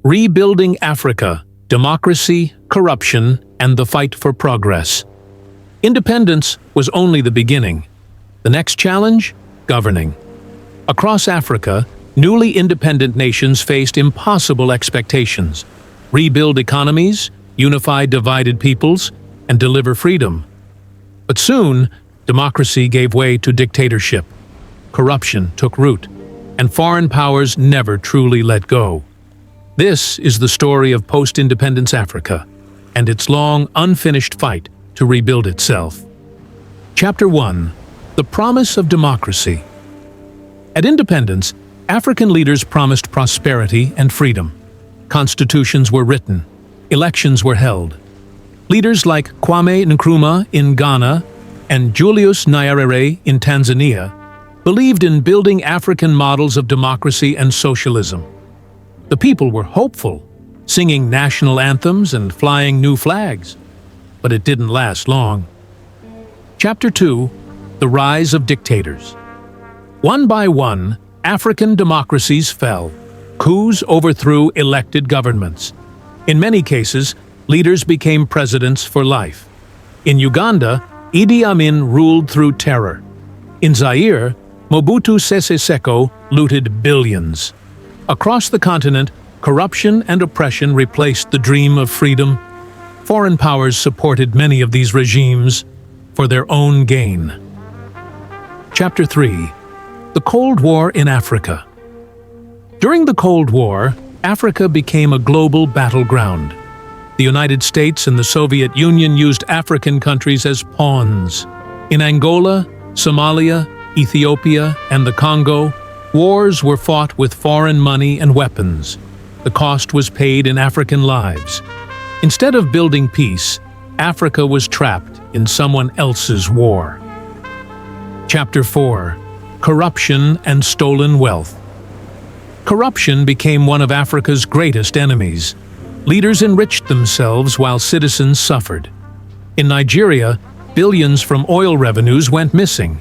Rebuilding Africa: Democracy, Corruption, and the Fight for Progress. Independence was only the beginning. The next challenge? Governing. Across Africa, newly independent nations faced impossible expectations: rebuild economies, unify divided peoples, and deliver freedom. But soon, democracy gave way to dictatorship. Corruption took root, and foreign powers never truly let go. This is the story of post-independence Africa, and its long, unfinished fight to rebuild itself. Chapter 1: The Promise of Democracy. At independence, African leaders promised prosperity and freedom. Constitutions were written, elections were held. Leaders like Kwame Nkrumah in Ghana and Julius Nyerere in Tanzania believed in building African models of democracy and socialism. The people were hopeful, singing national anthems and flying new flags. But it didn't last long. Chapter 2: The Rise of Dictators. One by one, African democracies fell. Coups overthrew elected governments. In many cases, leaders became presidents for life. In Uganda, Idi Amin ruled through terror. In Zaire, Mobutu Sese Seko looted billions. Across the continent, corruption and oppression replaced the dream of freedom. Foreign powers supported many of these regimes for their own gain. Chapter 3: The Cold War in Africa. During the Cold War, Africa became a global battleground. The United States and the Soviet Union used African countries as pawns. In Angola, Somalia, Ethiopia, and the Congo, wars were fought with foreign money and weapons. The cost was paid in African lives. Instead of building peace, Africa was trapped in someone else's war. Chapter 4: Corruption and Stolen Wealth. Corruption became one of Africa's greatest enemies. Leaders enriched themselves while citizens suffered. In Nigeria, billions from oil revenues went missing.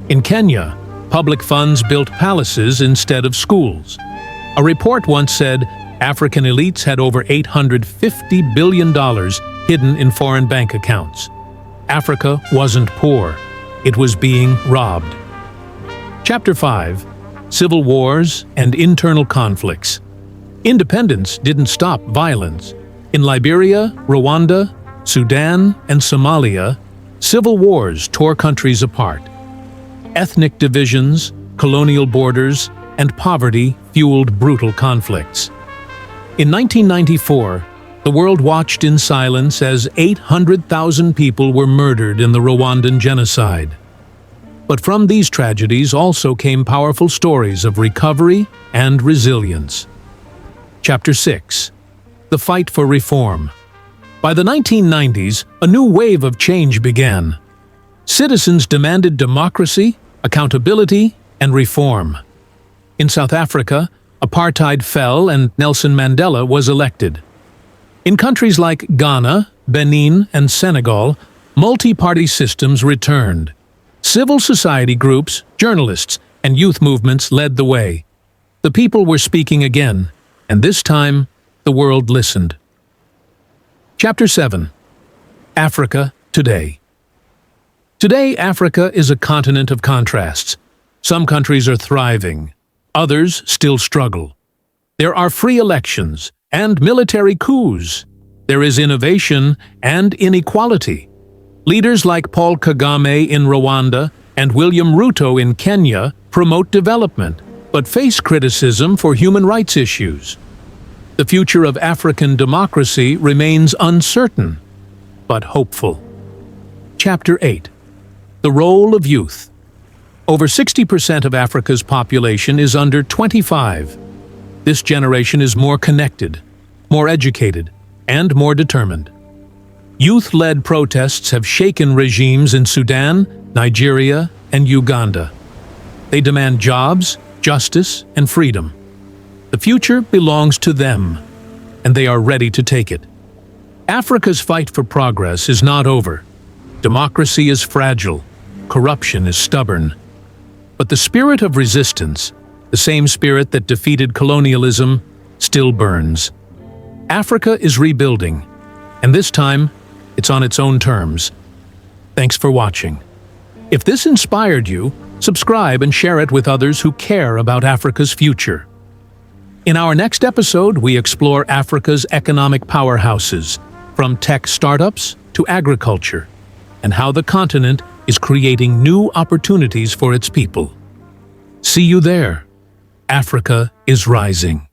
In Kenya, public funds built palaces instead of schools. A report once said African elites had over $850 billion hidden in foreign bank accounts. Africa wasn't poor, it was being robbed. Chapter 5: Civil Wars and Internal Conflicts. Independence didn't stop violence. In Liberia, Rwanda, Sudan, and Somalia, civil wars tore countries apart. Ethnic divisions, colonial borders, and poverty fueled brutal conflicts. In 1994, the world watched in silence as 800,000 people were murdered in the Rwandan genocide. But from these tragedies also came powerful stories of recovery and resilience. Chapter 6: The Fight for Reform. By the 1990s, a new wave of change began. Citizens demanded democracy, accountability, and reform. In South Africa, apartheid fell and Nelson Mandela was elected. In countries like Ghana, Benin, and Senegal, multi-party systems returned. Civil society groups, journalists, and youth movements led the way. The people were speaking again, and this time, the world listened. Chapter 7: Africa Today. Today, Africa is a continent of contrasts. Some countries are thriving, others still struggle. There are free elections and military coups. There is innovation and inequality. Leaders like Paul Kagame in Rwanda and William Ruto in Kenya promote development, but face criticism for human rights issues. The future of African democracy remains uncertain, but hopeful. Chapter 8: The Role of Youth. Over 60% of Africa's population is under 25. This generation is more connected, more educated, and more determined. Youth-led protests have shaken regimes in Sudan, Nigeria, and Uganda. They demand jobs, justice, and freedom. The future belongs to them, and they are ready to take it. Africa's fight for progress is not over. Democracy is fragile, corruption is stubborn. But the spirit of resistance, the same spirit that defeated colonialism, still burns. Africa is rebuilding, and this time, it's on its own terms. Thanks for watching. If this inspired you, subscribe and share it with others who care about Africa's future. In our next episode, we explore Africa's economic powerhouses, from tech startups to agriculture, and how the continent is creating new opportunities for its people. See you there. Africa is rising.